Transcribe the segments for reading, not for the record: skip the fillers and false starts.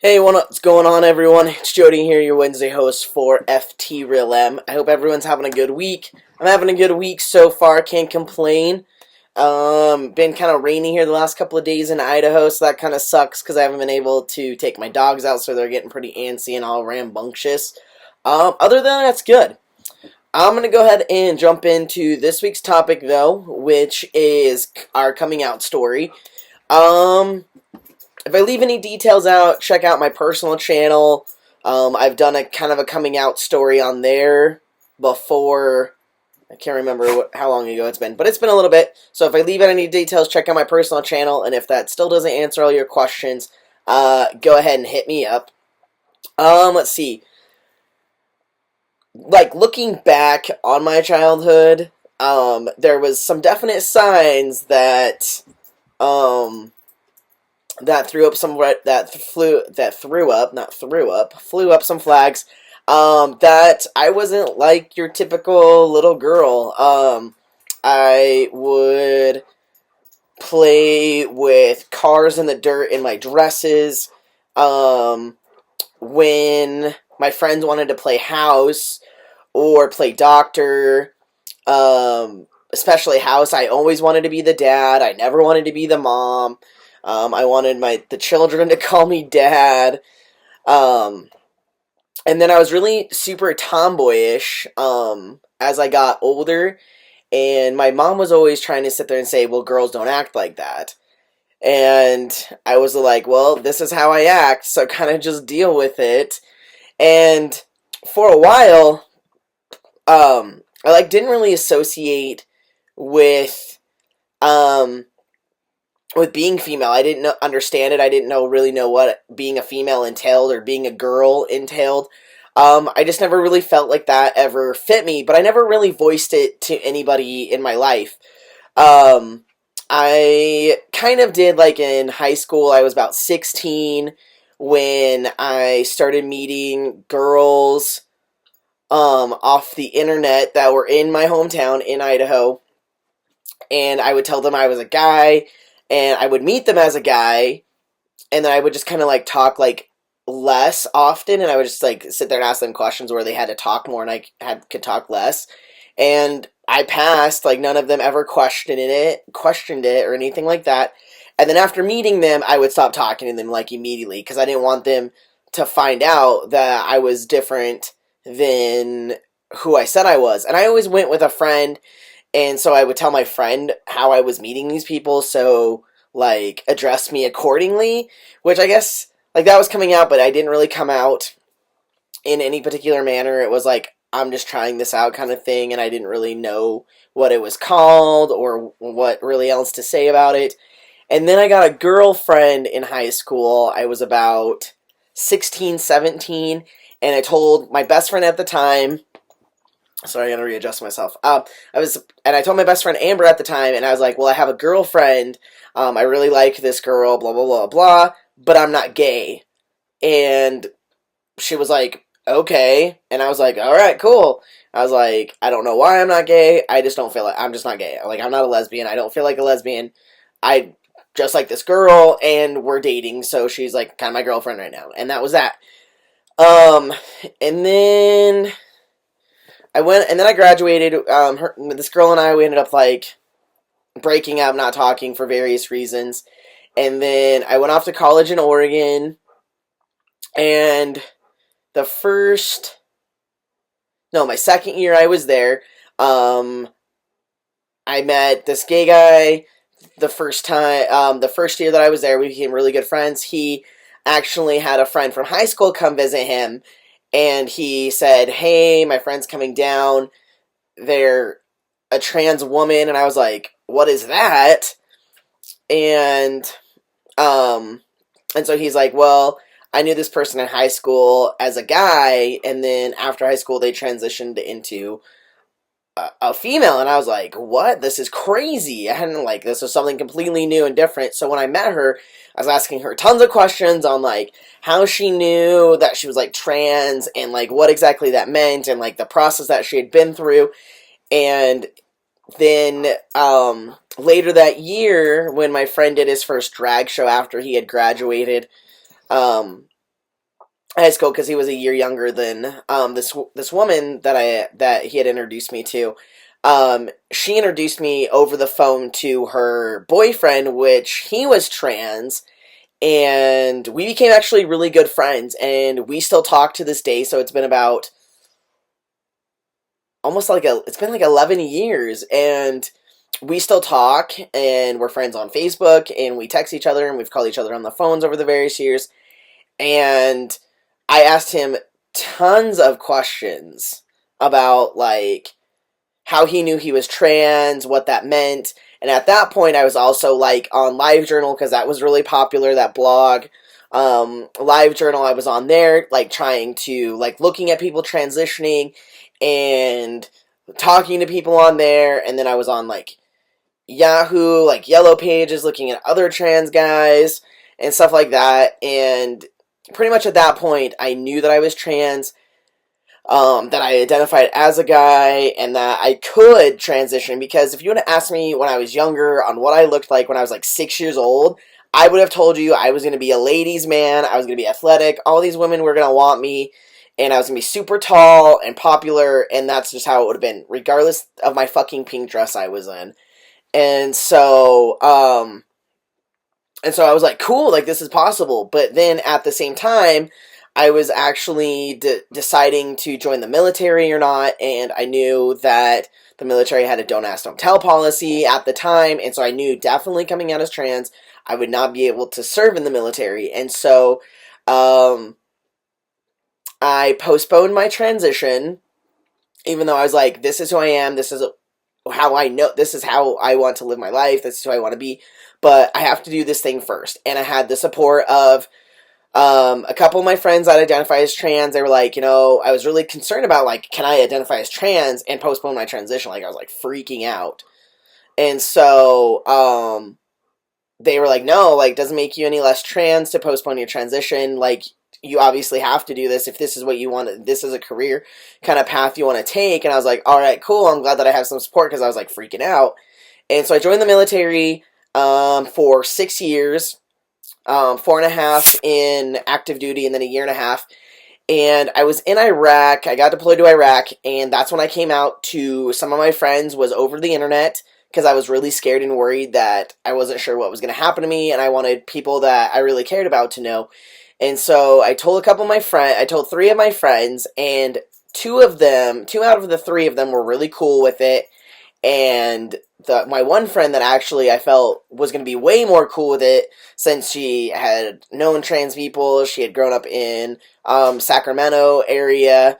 Hey, what's going on, everyone? It's Jody here, your Wednesday host for FTRealM. I hope everyone's having a good week. I'm having a good week so far, can't complain. Been kind of rainy here the last couple of days in Idaho, so that kind of sucks because I haven't been able to take my dogs out, so they're getting pretty antsy and all rambunctious. Other than that, it's good. I'm going to go ahead and jump into this week's topic, though, which is our coming out story. If I leave any details out, check out my personal channel. I've done a kind of a coming out story on there before. I can't remember how long ago it's been, but it's been a little bit. So if I leave out any details, check out my personal channel. And if that still doesn't answer all your questions, go ahead and hit me up. Let's see. Like, looking back on my childhood, there was some definite signs that that threw up some flew up some flags. That I wasn't like your typical little girl. I would play with cars in the dirt in my dresses. When my friends wanted to play house or play doctor, especially house, I always wanted to be the dad. I never wanted to be the mom. I wanted the children to call me dad. Um, and then I was really super tomboyish as I got older. And my mom was always trying to sit there and say, well, girls don't act like that. And I was like, well, this is how I act, so kind of just deal with it. And for a while, I didn't really associate with um, with being female. I didn't understand it. I didn't really know what being a female entailed or being a girl entailed. I just never really felt like that ever fit me, but I never really voiced it to anybody in my life. I kind of did, like, in high school. I was about 16 when I started meeting girls off the internet that were in my hometown in Idaho, and I would tell them I was a guy, and I would meet them as a guy, and then I would just kind of like talk like less often, and I would just like sit there and ask them questions where they had to talk more, and could talk less, and I passed. Like, none of them ever questioned it or anything like that. And then after meeting them, I would stop talking to them like immediately because I didn't want them to find out that I was different than who I said I was. And I always went with a friend, and so I would tell my friend how I was meeting these people, so, like, address me accordingly, which I guess, like, that was coming out, but I didn't really come out in any particular manner. It was like, I'm just trying this out kind of thing, and I didn't really know what it was called or what really else to say about it. And then I got a girlfriend in high school. I was about 16, 17, and I told my best friend at the time. Sorry, I gotta readjust myself. I told my best friend Amber at the time, and I was like, well, I have a girlfriend. I really like this girl, blah, blah, blah, blah, but I'm not gay. And she was like, okay. And I was like, all right, cool. I was like, I don't know why I'm not gay. I just don't feel like, I'm just not gay. Like, I'm not a lesbian. I don't feel like a lesbian. I just like this girl, and we're dating, so she's like kind of my girlfriend right now. And that was that. Um, and then I graduated. This girl and I, we ended up like breaking up, not talking for various reasons. And then I went off to college in Oregon, and my second year I was there, I met this gay guy the first year that I was there. We became really good friends. He actually had a friend from high school come visit him, and he said, hey, my friend's coming down. They're a trans woman. And I was like, what is that? And, and so he's like, well, I knew this person in high school as a guy, and then after high school they transitioned into a female. And I was like, what? This is crazy. I hadn't, like, this was something completely new and different. So when I met her, I was asking her tons of questions on, like, how she knew that she was, like, trans, and, like, what exactly that meant, and, like, the process that she had been through. And then, later that year, when my friend did his first drag show after he had graduated, high school because he was a year younger than this woman that he had introduced me to. She introduced me over the phone to her boyfriend, which he was trans, and we became actually really good friends, and we still talk to this day. So it's been about it's been like 11 years, and we still talk, and we're friends on Facebook, and we text each other, and we've called each other on the phones over the various years. And I asked him tons of questions about like how he knew he was trans, what that meant. And at that point, I was also like on LiveJournal because that was really popular, that blog. LiveJournal, I was on there, like trying to, like looking at people transitioning and talking to people on there. And then I was on like Yahoo, like Yellow Pages, looking at other trans guys and stuff like that. And pretty much at that point, I knew that I was trans, that I identified as a guy, and that I could transition. Because if you would have asked me when I was younger on what I looked like when I was like 6 years old, I would have told you I was going to be a ladies' man, I was going to be athletic, all these women were going to want me, and I was going to be super tall and popular, and that's just how it would have been, regardless of my fucking pink dress I was in. And so, I was like, cool, like this is possible. But then at the same time, I was actually deciding to join the military or not, and I knew that the military had a don't ask, don't tell policy at the time, and so I knew definitely coming out as trans, I would not be able to serve in the military. And so, I postponed my transition, even though I was like, this is who I am, this is how I know, this is how I want to live my life, this is who I want to be, but I have to do this thing first. And I had the support of a couple of my friends that identify as trans. They were like, I was really concerned about, like, can I identify as trans and postpone my transition? Like, I was, like, freaking out. And so, they were like, no, like, doesn't make you any less trans to postpone your transition. Like, you obviously have to do this if this is what you want, this is a career kind of path you want to take. And I was like, all right, cool, I'm glad that I have some support, because I was, like, freaking out. And so I joined the military, for 6 years, 4.5 in active duty, and then a year and a half. And I was in Iraq. I got deployed to Iraq, and that's when I came out to some of my friends, was over the internet, because I was really scared and worried that I wasn't sure what was going to happen to me, and I wanted people that I really cared about to know. And so I told I told 3 of my friends, and 2 out of the 3 of them were really cool with it. And my one friend that actually I felt was going to be way more cool with it, since she had known trans people, she had grown up in Sacramento area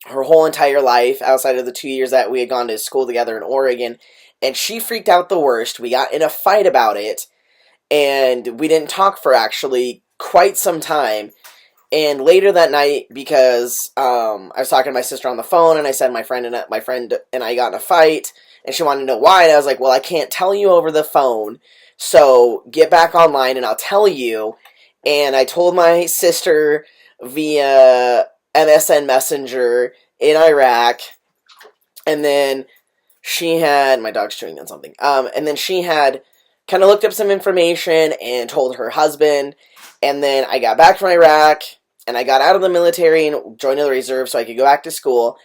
her whole entire life, outside of the 2 years that we had gone to school together in Oregon, and she freaked out the worst. We got in a fight about it, and we didn't talk for actually quite some time. And later that night, because I was talking to my sister on the phone, and I said my friend and I got in a fight, and she wanted to know why. And I was like, well, I can't tell you over the phone, so get back online and I'll tell you. And I told my sister via MSN Messenger in Iraq, and then she had, my dog's chewing on something, and then she had kind of looked up some information and told her husband. And then I got back from Iraq, and I got out of the military and joined the reserve so I could go back to school.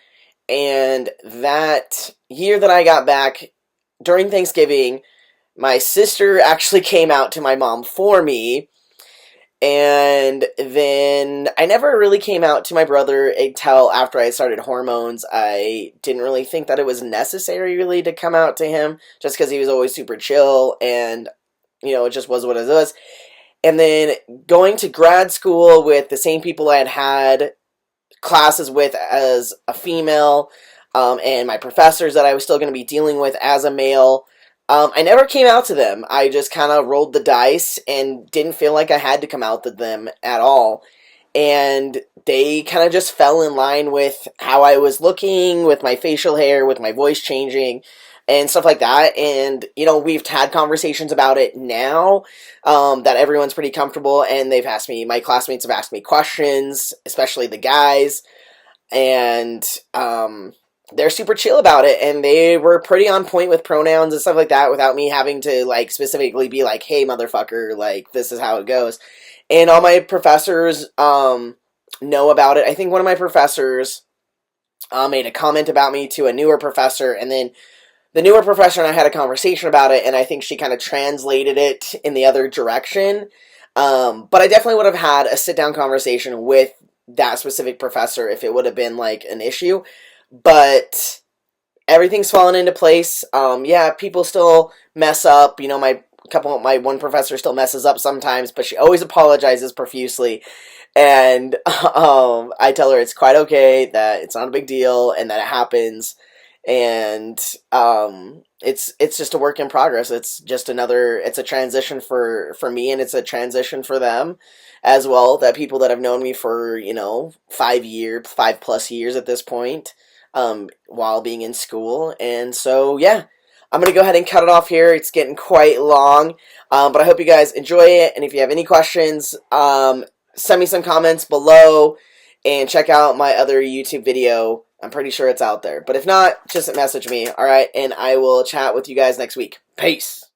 And that year that I got back, during Thanksgiving, my sister actually came out to my mom for me. And then I never really came out to my brother until after I started hormones. I didn't really think that it was necessary really to come out to him, just because he was always super chill, and, it just was what it was. And then going to grad school with the same people I had had classes with as a female, and my professors that I was still going to be dealing with as a male, I never came out to them. I just kind of rolled the dice and didn't feel like I had to come out to them at all. And they kind of just fell in line with how I was looking, with my facial hair, with my voice changing, and stuff like that. And, we've had conversations about it now, that everyone's pretty comfortable, and my classmates have asked me questions, especially the guys, and, they're super chill about it, and they were pretty on point with pronouns and stuff like that, without me having to, like, specifically be like, hey, motherfucker, like, this is how it goes. And all my professors, know about it. I think one of my professors made a comment about me to a newer professor, and then the newer professor and I had a conversation about it, and I think she kind of translated it in the other direction. But I definitely would have had a sit-down conversation with that specific professor if it would have been like an issue. But everything's fallen into place. Yeah, people still mess up. My one professor still messes up sometimes, but she always apologizes profusely. And I tell her it's quite okay, that it's not a big deal, and that it happens. And it's just a work in progress. It's a transition for me, and it's a transition for them as well. That people that have known me for 5+ years at this point, while being in school. And so yeah, I'm gonna go ahead and cut it off here. It's getting quite long, but I hope you guys enjoy it. And if you have any questions, send me some comments below, and check out my other YouTube video. I'm pretty sure it's out there. But if not, just message me, alright? And I will chat with you guys next week. Peace!